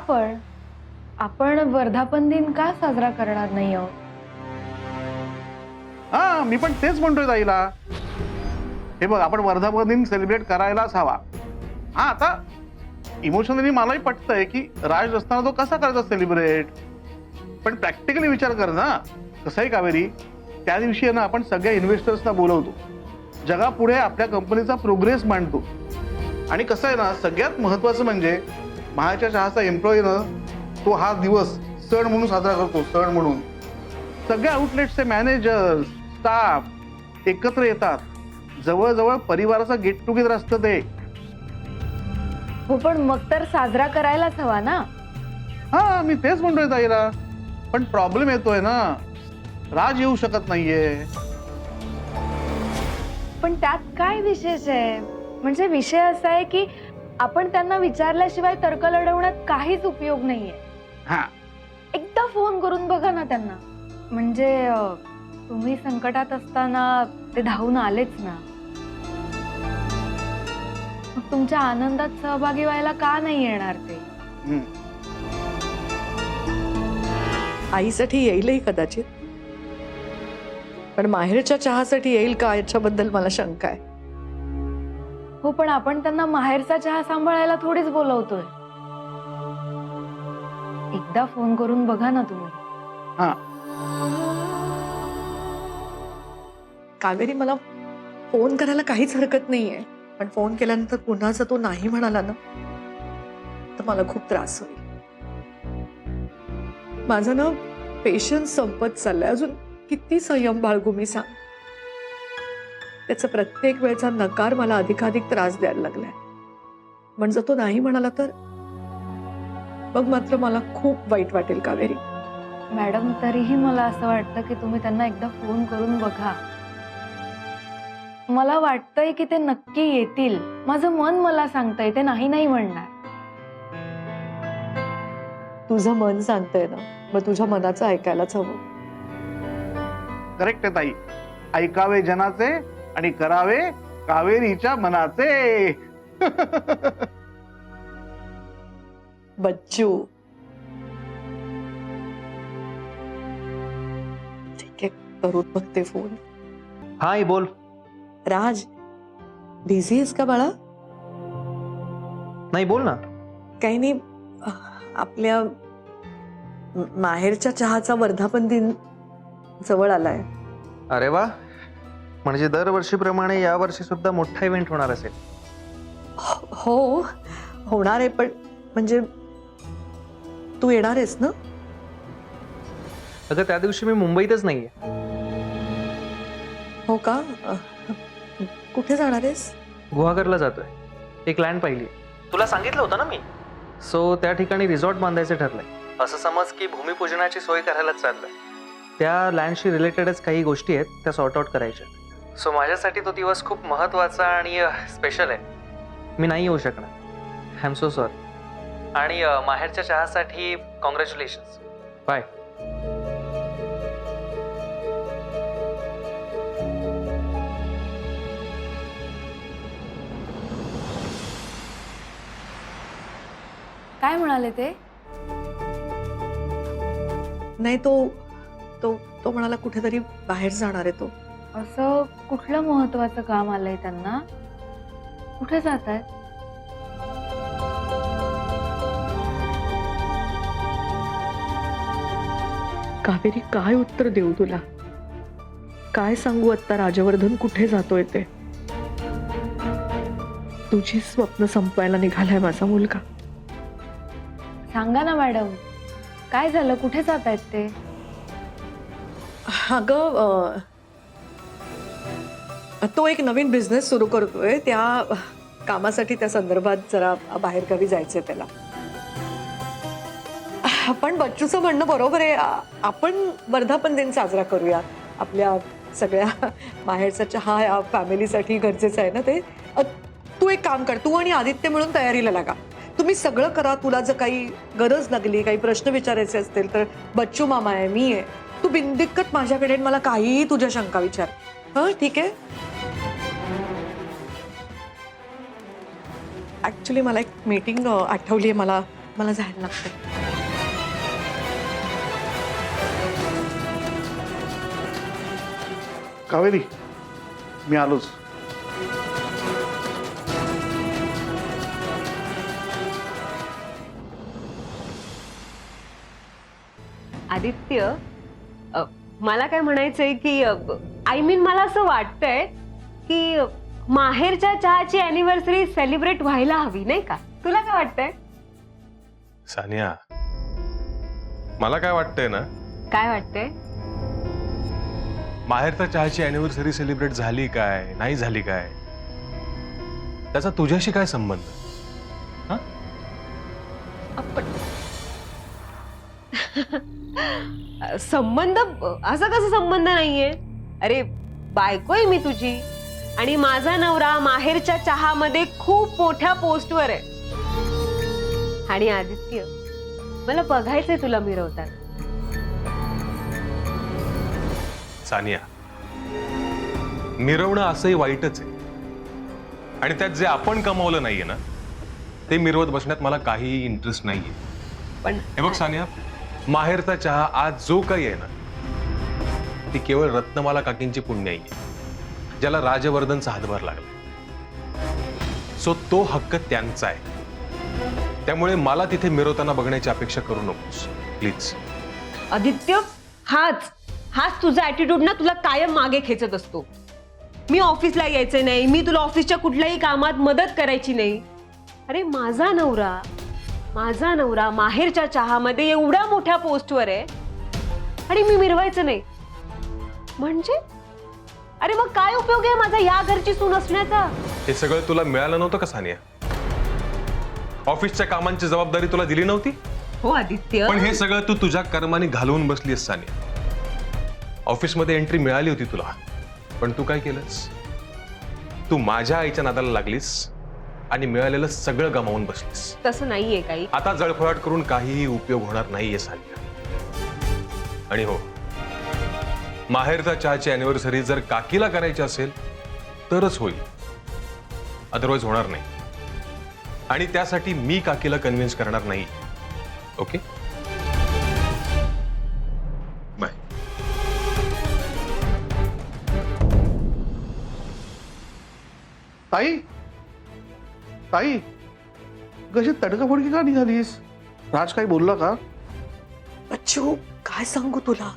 पण आपण वर्धापन दिन का साजरा करणार नाही आहोत? हा, मी पण तेच म्हणतोय ताईला. हे बघ, आपण वर्धापन दिन सेलिब्रेट करायलाच हवा. हा, आता इमोशनली मलाही पटतंय की राज असताना तो कसा करायचा सेलिब्रेट, पण प्रॅक्टिकली विचार कर ना. कसंही कावेरी, त्या दिवशी आहे ना आपण सगळ्या इन्व्हेस्टर्सना बोलवतो, जगापुढे आपल्या कंपनीचा प्रोग्रेस मांडतो. आणि कसं आहे ना, सगळ्यात महत्वाचं म्हणजे महाच्या चहाचा एम्प्लॉई ना तो हा दिवस सण म्हणून साजरा करतो. सण म्हणून सगळ्या आउटलेट्सचे मॅनेजर, स्टाफ एकत्र येतात. जवळजवळ परिवाराचा गेट टुगेदर असतं ते. हो, पण मग तर साजरा करायलाच हवा ना. हा, मी तेच म्हणतोय ताईला. पण प्रॉब्लेम येतोय ना, राज येऊ शकत नाहीये. पण त्यात काय विशेष आहे? म्हणजे विषय असा आहे की आपण त्यांना विचारल्याशिवाय तर्क लढवण्यात काहीच उपयोग नाहीये. हा, एकदा फोन करून बघा ना त्यांना. म्हणजे तुम्ही संकटात असताना ते धावून आलेच ना. मग तुमच्या आनंदात सहभागी व्हायला का नाही येणार ते? आईसाठी येईलही कदाचित, पण माहेरच्या चहासाठी येईल का याच्याबद्दल मला शंका आहे. हो, पण आपण त्यांना माहेरचा चहा सांभाळायला थोडीच बोलवतोय. एकदा फोन करून बघा ना तुम्ही. हा. कावेरी, मला फोन करायला काहीच हरकत नाहीये, पण फोन केल्यानंतर पुन्हा जर तो नाही म्हणाला ना तर मला खूप त्रास होईल. माझं ना पेशन्स संपत चाललंय. अजून किती संयम बाळगू मी, सांग. त्याचा प्रत्येक वेळचा नकार मला अधिकाधिक त्रास द्यायला लागलाय. म्हणजे तो नाही म्हणाला तर मग मात्र मला खूप वाईट वाटेल कावेरी. मॅडम, तरीही मला असं वाटतं की तुम्ही त्यांना एकदा फोन करून बघा. मला वाटतंय की ते नक्की येतील. माझं मन मला सांगतंय ते नाही नाही म्हणणार. तुझं मन सांगतंय ना, मग तुझ्या मनाचं ऐकायलाच हवं. करेक्ट आहे ताई. ऐकावे जनाचे आणि करावे कावेरीच्या मनाचे. बच्चू, ठीक आहे, करून बघते फोन. हा, ही बोल. राज, बिझी आहेस का बाळा? नाही, बोल ना. काही नाही, आपल्या माहेरच्या चहाचा वर्धापन दिन जवळ आलाय. अरे वा, म्हणजे दरवर्षीप्रमाणे यावर्षी सुद्धा मोठा इव्हेंट होणार असेल. हो, होणार आहे, पण म्हणजे तू येणार आहेस ना? अगं, त्या दिवशी मी मुंबईतच नाहीये. हो का? कुठे जाणार आहेस? गुहागरला जातोय. एक लँड पाहिली, तुला सांगितलं होतं ना मी. सो त्या ठिकाणी रिसॉर्ट बांधायचं ठरलंय. असं समज की भूमिपूजनाची सोय करायलाच चाललंय. त्या लँडशी रिलेटेडच काही गोष्टी आहेत, त्या सॉर्ट आउट करायच्या. सो माझ्यासाठी तो दिवस खूप महत्त्वाचा आणि स्पेशल आहे. मी नाही येऊ शकणार. I am so sorry. आणि माहेरच्या चहासाठी कॉंग्रॅच्युलेशन्स. बाय. काय म्हणाले ते? नाही, तो तो तो म्हणाला कुठेतरी बाहेर जाणार आहे तो. असं कुठलं महत्वाचं काम आलंय त्यांना? कुठे जात आहेत? कावेरी, काय उत्तर देऊ तुला? काय सांगू आता राजवर्धन कुठे जातोय ते? तुझी स्वप्न संपवायला निघालाय माझा मुलगा. सांगा ना मॅडम, काय झालं? कुठे जात आहेत ते? अगं, तो एक नवीन बिझनेस सुरू करतोय. त्या कामासाठी, त्या संदर्भात जरा बाहेरगावी जायचंय त्याला. पण बच्चूचं म्हणणं बरोबर आहे. आपण वर्धापन दिन साजरा करूया. आपल्या सगळ्या माहेरचा चहा या फॅमिलीसाठी गरजेचं आहे ना ते. तू एक काम कर, तू आणि आदित्य मिळून तयारीला लागा. तुम्ही सगळं करा. तुला जर काही गरज लागली, काही प्रश्न विचारायचे असतील तर बच्चू मामा आहे, मी आहे. तू बिनदिक्कत माझ्याकडे मला काहीही तुझ्या शंका विचार. हं, ठीक आहे? ऍक्च्युली मला एक मीटिंग आठवली आहे. मला मला जायला लागतंय. कावेरी, मी आलोच. आदित्य, मला काय म्हणायचंय की आय मीन मला असं वाटतंय की माहेरच्या चहाची अॅनिव्हर्सरी सेलिब्रेट व्हायला हवी, नाही का? तुला काय वाटतंय? सानिया, मला काय वाटतंय ना, काय वाटतंय? माहेरच्या चहाची अॅनिव्हर्सरी सेलिब्रेट झाली काय नाही झाली काय त्याचा तुझ्याशी काय संबंध? हा? संबंध असा कसा संबंध नाहीये? अरे बायकोय मी तुझी, आणि माझा नवरा माहेरच्या चहामध्ये खूप मोठ्या पोस्टवर आहे. आणि आदित्य, मला बघायचंय तुला मिरवताना. सानिया, मिरवणं असंही वाईटच आहे, आणि त्यात जे आपण कमावलं नाहीये ना ते मिरवत बसण्यात मला काही इंटरेस्ट नाहीये. पण हे बघ सानिया, माहेरचा चहा आज जो काही आहे ना ती केवळ रत्नमाला काकींची पुण्याई आहे, ज्याला राजवर्धनचा हातभार लागला. सो तो हक्क त्यांचा आहे. त्यामुळे मला तिथे मिरवताना बघण्याची अपेक्षा करू नकोस प्लीज. आदित्य, हाच तुझा ऍटिट्यूड ना तुला कायम मागे खेचत असतो. मी ऑफिसला यायचं नाही, मी तुला ऑफिसच्या कुठल्याही कामात मदत करायची नाही. अरे माझा नवरा माहेरच्या चहामध्ये एवढ्या मोठ्या पोस्टवर आहे आणि मी मिरवायचं नाही म्हणजे? अरे मग काय उपयोग आहे माझा या घरची सून असण्याचा? हे सगळं तुला मिळालं नव्हतं का सानिया? ऑफिसच्या कामांची जबाबदारी तुला दिली नव्हती? हो आदित्य, पण हे सगळं तू तुझ्या कर्माने घालवून बसलीस सानिया. ऑफिसमध्ये एंट्री मिळाली होती तुला, पण तू काय केलंस? तू माझ्या आईच्या नादाला लागलीस आणि मिळालेलं सगळं गमावून बसलीस. तसं नाहीये काही. आता जळफळाट करून काहीही उपयोग होणार नाहीये सानिया. आणि हो, माहेरचा चहाची अॅनिव्हर्सरी जर काकीला करायची असेल तरच होईल, अदरवाईज होणार नाही. आणि त्यासाठी मी काकीला कन्व्हिन्स करणार नाही. Okay, bye. ताई, ताई, कशी तडकाफडकी का निघालीस? राज काही बोलला का? बच्चू, काय सांगू तुला,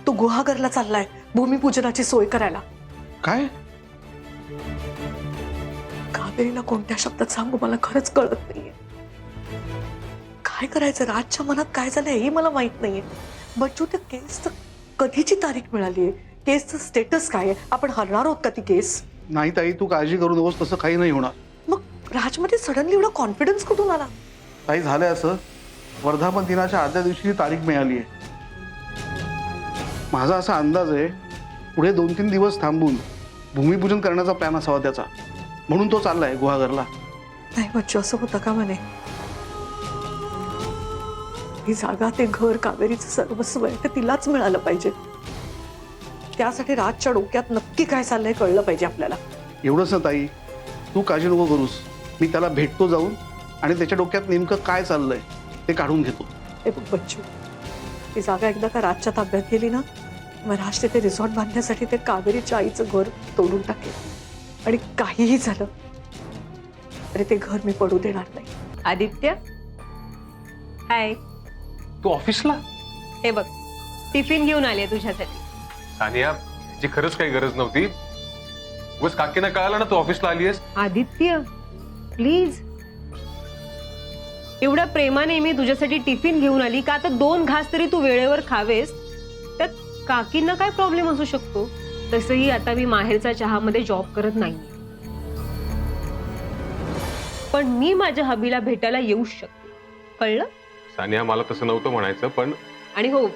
तो गुहागरला चाललाय भूमिपूजनाची सोय करायला. काय? कावेरीला कोणत्या शब्दात सांगू मला खरंच कळत नाहीये. काय करायचं, राजच्या मनात काय झालंय हेही मला माहित नाहीये. बच्चू, त्या केसचं कधीची तारीख मिळालीये? केसचं स्टेटस काय आहे? आपण हरणार आहोत का ती केस? नाही ताई, तू काळजी करू नकोस, तसं काही नाही होणार. मग राजमध्ये सडनली एवढा कॉन्फिडन्स कुठून आला? ताई, झालंय असं, वर्धापन दिनाच्या आदल्या दिवशी तारीख मिळाली आहे. माझा असा अंदाज आहे पुढे 2-3 दिवस थांबून भूमिपूजन करण्याचा प्लॅन असावा त्याचा, म्हणून तो चाललाय गुहागरला. नाही बच्चू, असं होतं का म्हणे? ही जागा, ते घर, कावेरीचं सर्वस्व आहे, ते तिलाच मिळालं पाहिजे. त्यासाठी राजच्या डोक्यात नक्की काय चाललंय कळलं पाहिजे आपल्याला. एवढंच ना ताई, तू काळजी नको करूस. मी त्याला भेटतो जाऊन आणि त्याच्या डोक्यात नेमकं काय चाललंय ते काढून घेतो. हे बघ बच्चू, ती जागा एकदा का राजच्या ताब्यात गेली ना, मग राज तिथे रिसॉर्ट बांधण्यासाठी ते कावेरीच्या आईचं घर तोडून टाकेल. आणि काहीही झालं तरी ते घर मी पडू देणार नाही. आदित्य, हाय. तू ऑफिसला? हे बघ, टिफिन घेऊन आले तुझ्यासाठी. सानिया, जी खरंच काही गरज नव्हती. उगाच काकीना कळालं ना तू ऑफिसला आलीयस. आदित्य प्लीज, एवढ्या प्रेमाने मी तुझ्यासाठी टिफिन घेऊन आली का आता 2 घास तरी तू वेळेवर खावेस. त्यात काकींना काय प्रॉब्लेम असू शकतो? तसंही आता मी माहेरचा चहामध्ये जॉब करत नाही, पण मी माझ्या हबीला भेटायला येऊ शकते, कळलं? सानिया, मला तसं नव्हतं म्हणायचं, पण आणि हो,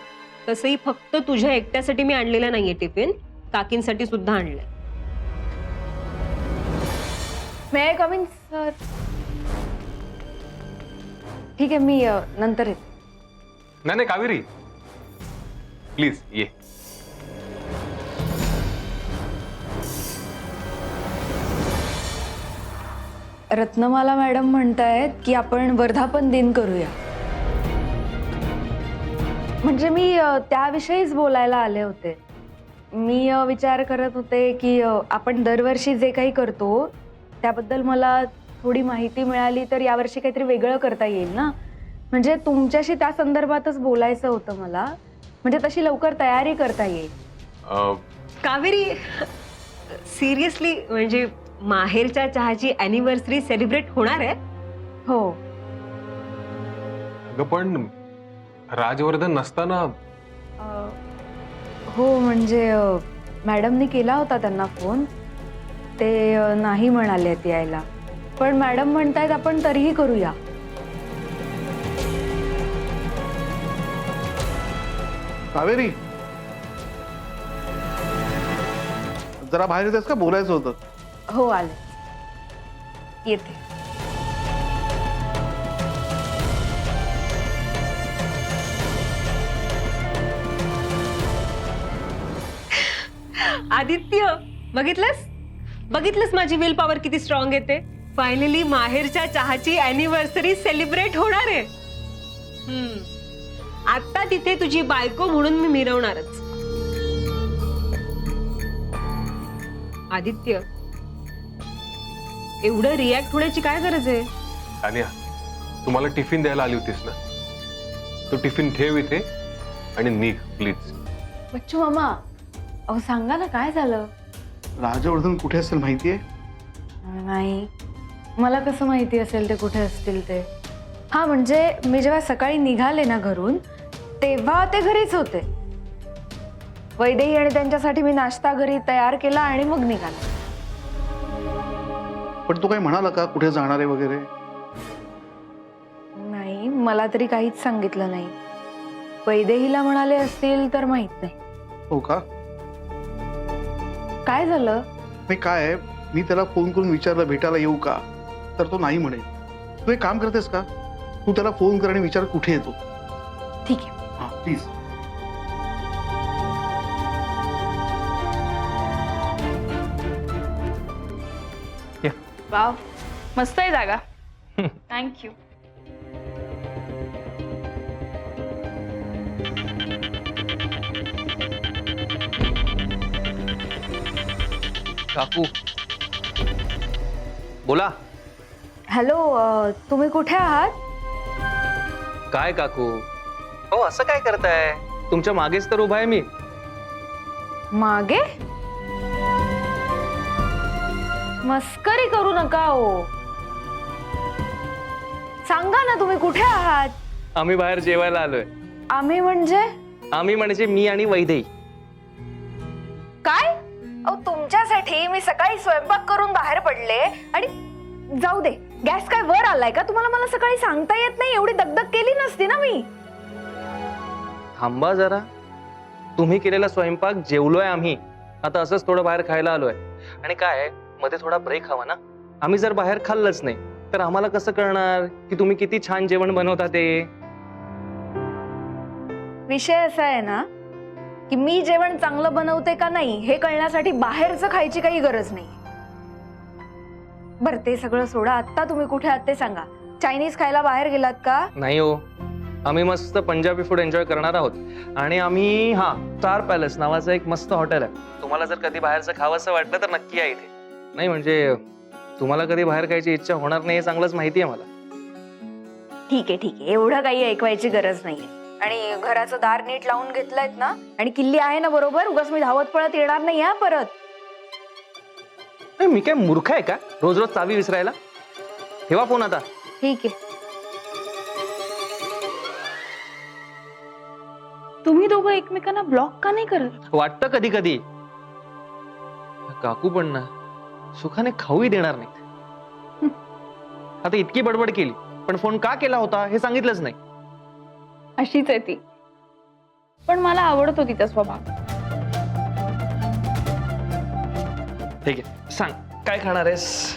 तसंही फक्त तुझ्या एकट्यासाठी मी आणलेला नाहीये टिफिन, काकींसाठी सुद्धा आणलंय. मे आय कम इन सर? ठीक आहे, मी नंतर येते. नाही कावेरी, प्लीज ये. रत्नमाला मॅडम म्हणतायत की आपण वर्धापन दिन करूया. म्हणजे मी त्याविषयीच बोलायला आले होते. मी विचार करत होते की आपण दरवर्षी जे काही करतो त्याबद्दल मला थोडी माहिती मिळाली तर यावर्षी काहीतरी वेगळं करता येईल ना. म्हणजे तुमच्याशी त्या संदर्भातच बोलायचं होतं मला. म्हणजे तशी लवकर तयारी करता येईल. कावेरी, सिरियसली म्हणजे माहेरच्या चहाची अॅनिव्हर्सरी सेलिब्रेट होणार आहे? हो. अगं पण राजवर्धन नसताना हो म्हणजे मॅडमनी केला होता त्यांना फोन. ते नाही म्हणालेत यायला. पण मॅडम म्हणतायत आपण तरीही करूया. कावेरी, जरा बाहेर येतेस का? बोलायचं होतं. हो आले, येते. आदित्य, बघितलंस माझी विल पॉवर किती स्ट्रॉंग येते. फायनली माहेरच्या चहाची अॅनिव्हर्सरी सेलिब्रेट होणार आहे. आता तिथे तुझी बायको म्हणून मी मिरवणारच. आदित्य, एवढं रिॲक्ट होण्याची काय गरज आहे? तान्या, तुम्हाला टिफिन द्यायला आली होतीस ना, तो टिफिन ठेव इथे आणि निघ प्लीज. बच्चू मामा, अहो सांगा ना काय झालं? राजवर्धन कुठे असेल माहितीये? नाही, मला कसं माहिती असेल ते कुठे असतील ते? हा म्हणजे मी जेव्हा सकाळी निघाले ना घरून तेव्हा ते घरीच होते. वैदेही आणि त्यांच्यासाठी मी नाश्ता घरी तयार केला आणि मग निघाला. पण तो काही म्हणाला का कुठे जाणार आहे वगैरे? नाही, मला तरी काहीच सांगितलं नाही. वैदेहीला म्हणाले असतील तर माहित नाही. हो का? काय झालं? नाही काय आहे, मी त्याला फोन करून विचारलं भेटायला येऊ का, तर तो नाही म्हणेल. तू एक काम करतेस का, तू त्याला फोन कर आणि विचार कुठे येतो. ठीक आहे. हा प्लीज. वाव, मस्त आहे जागा. थँक्यू. काकू बोला. हॅलो, तुम्ही कुठे आहात? काय काकू, हो असं काय करताय? तुमच्या मागेच तर उभा आहे मी. मागे? मस्करी करू नका हो. सांगा ना तुम्ही कुठे आहात? आम्ही बाहेर जेवायला आलोय. आम्ही म्हणजे? आम्ही म्हणजे मी आणि वैदेही. काय? अहो तुमच्यासाठी मी सकाळी स्वयंपाक करून बाहेर पडले आणि जाऊ दे, गॅस काय वर आलाय का? तुम्हाला मला सकाळी सांगता येत नाही? एवढी दगदग केली नसती ना मी. थांबा जरा. तुम्ही केलेला स्वयंपाक जेवलोय आम्ही. आता असंच थोडं बाहेर खायला आलोय. आणि काय मध्ये थोडा ब्रेक हवा ना. आम्ही जर बाहेर खाल्लंच नाही तर आम्हाला कसं कळणार की तुम्ही किती छान जेवण बनवता ते? विषय असा आहे ना की मी जेवण चांगलं बनवते का नाही हे कळण्यासाठी बाहेरचं खायची काही गरज नाही. बरं ते सगळं सोडा. आता तुम्ही कुठे आहात ते सांगा. चायनीज खायला बाहेर गेलात का? नाही हो, आम्ही मस्त पंजाबी फूड एन्जॉय करणार आहोत. आणि आम्ही स्टार पॅलेस नावाचं एक मस्त हॉटेल आहे. तुम्हाला जर कधी बाहेरचं खावंसं वाटलं तर नक्की या इथे. नाही म्हणजे तुम्हाला कधी बाहेर खायची इच्छा होणार नाही हे चांगलंच माहिती आहे मला. ठीक आहे, एवढं काही ऐकवायची गरज नाहीये. आणि घराचं दार नीट लावून घेतलंयत ना? आणि किल्ली आहे ना बरोबर? उगाच मी धावत पळत येणार नाही हा परत. मी काय मूर्ख आहे का रोज रोज चावी विसरायला? ठेवा फोन आता. ठीक आहे. तुम्ही दोघं एकमेकांना ब्लॉक का नाही करत? वाटतं कधी कधी. काकू पण ना सुखाने खाऊही देणार नाहीत. आता इतकी बडबड केली पण फोन का केला होता हे सांगितलंच नाही. अशीच आहे ती. पण मला आवडतो तिचा स्वभाव. ठीक आहे, सांग काय खाणार आहेस?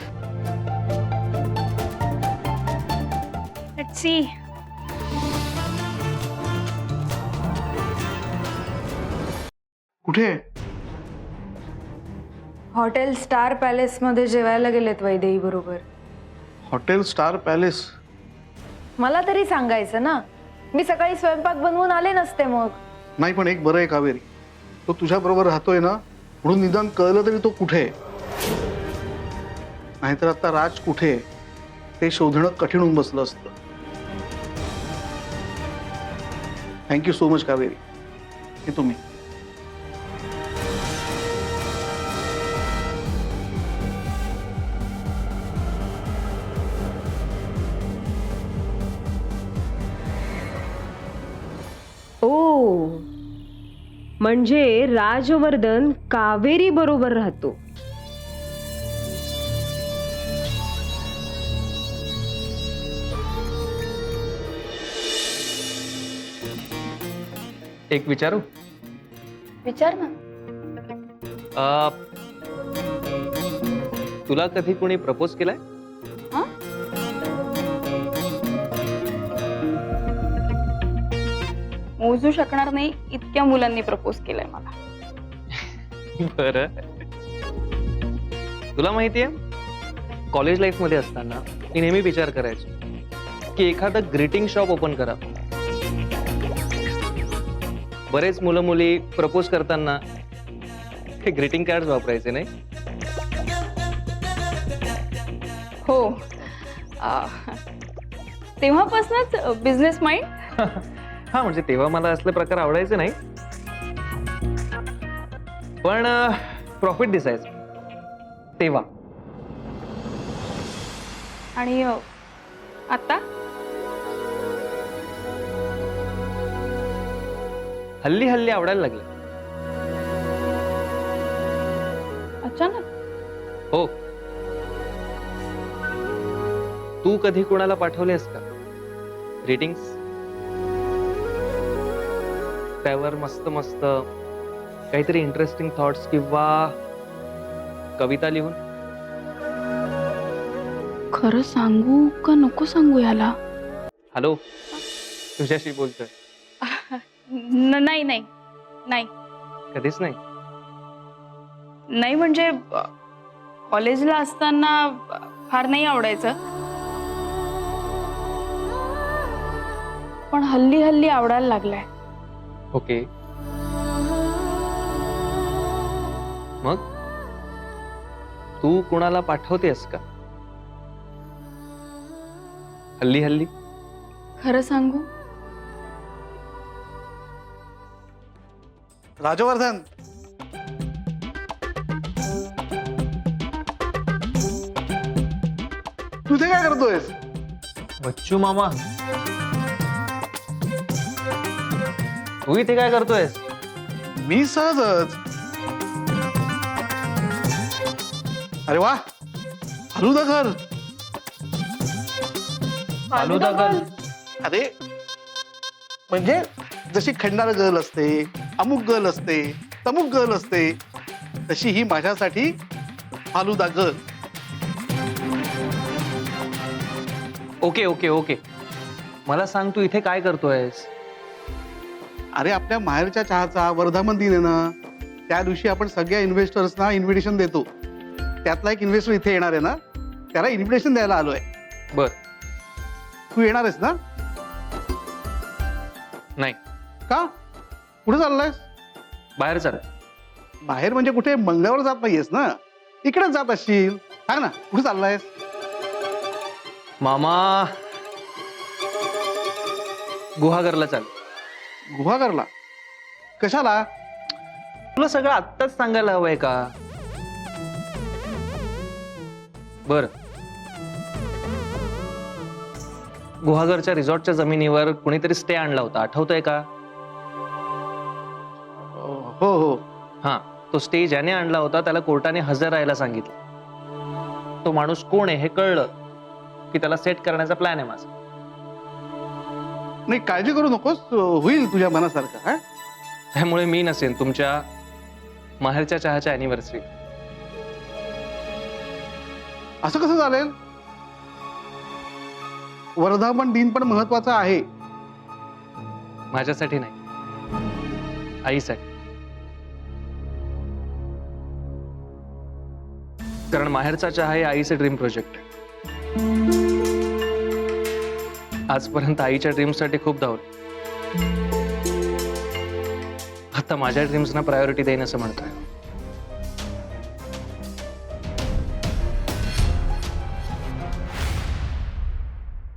Let's see. कुठे? हॉटेल स्टार पॅलेस मध्ये जेवायला गेलेत वैदेही बरोबर. Hotel star palace. मला तरी सांगायचं ना, मी सकाळी स्वयंपाक बनवून आले नसते मग. नाही पण एक बरं आहे कावेरी, तो तुझ्या बरोबर राहतोय ना, म्हणून निदान कळलं तरी तो कुठे आहे. नाहीतर आता राज कुठे आहे ते शोधणं कठीण होऊन बसलं असतं. Thank you so much Kaveri. हे तुम्ही ओ, म्हणजे राजवर्धन कावेरी बरोबर राहतो. एक विचारू? विचार ना. अ, तुला कधी कोणी प्रपोज केलाय? हा? मोजू शकणार नाही इतक्या मुलांनी प्रपोज केलंय मला. बर, तुला माहितीये कॉलेज लाईफ मध्ये असताना मी नेहमी विचार करायचो की एखादं ग्रीटिंग शॉप ओपन करा. बरेच मुलं मुली प्रपोज करताना हे ग्रीटिंग कार्ड वापरायचे नाही. हो, तेव्हापासूनच बिझनेस माइंड. हा, म्हणजे तेव्हा मला असले प्रकार आवडायचे नाही, पण प्रॉफिट दिसायचं तेव्हा. आणि आता हल्ली हल्ली आवडायला लागले. अचानक. हो, तू कधी कोणाला पाठवलेस का ग्रीटिंग्स? त्यावर मस्त मस्त काहीतरी इंटरेस्टिंग थॉट्स किंवा कविता लिहून? खरं सांगू का नको सांगू याला? हॅलो, तुझ्याशी बोलतोय. नाही नाही नाही कधीच नाही. नाही म्हणजे कॉलेजला असताना फार नाही आवडायचं, पण हल्ली हल्ली आवडायला लागलाय. ओके, मग तू कोणाला पाठवतेस का हल्ली हल्ली? खरं सांगू? राजवर्धन, तू इथे काय करतोयस? बच्चू मामा, तू इथे काय करतोयस? मी सहजच. अरे वा, फालुदा घर. फालुदा गर्ल? अरे म्हणजे जशी खंडार गर्ल असते, अमुक गर्ल असते, तमुक गर्ल असते, तशी ही माझ्यासाठी falooda girl. Okay okay okay, मला सांग तू इथे काय करतोयस? अरे आपल्या माहेरच्या चहाचा वर्धापन दिन आहे ना, त्या दिवशी आपण सगळ्या इन्व्हेस्टर्सना इन्व्हिटेशन देतो. त्यातला एक इन्व्हेस्टर इथे येणार आहे ना, त्याला इन्व्हिटेशन द्यायला आलोय. बर, तू येणार आहेस ना? नाही, का? कुठे चाललायस? बाहेर चाल. बाहेर म्हणजे कुठे मंगळावर जात नाहीयेस ना, इकडेच जात असशील. सांग ना, कुठे चाललायस? मामा, गुहागरला चाल. गुहागरला? कशाला? तुला सगळं आत्ताच सांगायला हवंय का? बर, गुहागरच्या रिसॉर्टच्या जमिनीवर कुणीतरी स्टे आणला होता, आठवतोय का? हो हो. हा, तो स्टे ज्याने आणला होता त्याला कोर्टाने हजर राहायला सांगितलं. तो माणूस कोण आहे हे कळलं की त्याला सेट करण्याचा प्लॅन आहे माझा. नाही, काळजी करू नकोस, होईल तुझ्या मनासारखं. हा, त्यामुळे मी नसेन तुमच्या माहेरच्या चहाच्या अॅनिव्हर्सरी. असं कसं चालेल? वर्धापन दिन पण महत्वाचा आहे. माझ्यासाठी नाही, आईसाठी. कारण माहेरचा चहा हे आईचे ड्रीम प्रोजेक्ट आहे. आजपर्यंत आईच्या ड्रीम्ससाठी खूप धावलो. आता माझ्या ड्रीम्सना प्रायोरिटी देईन असं म्हणतोय.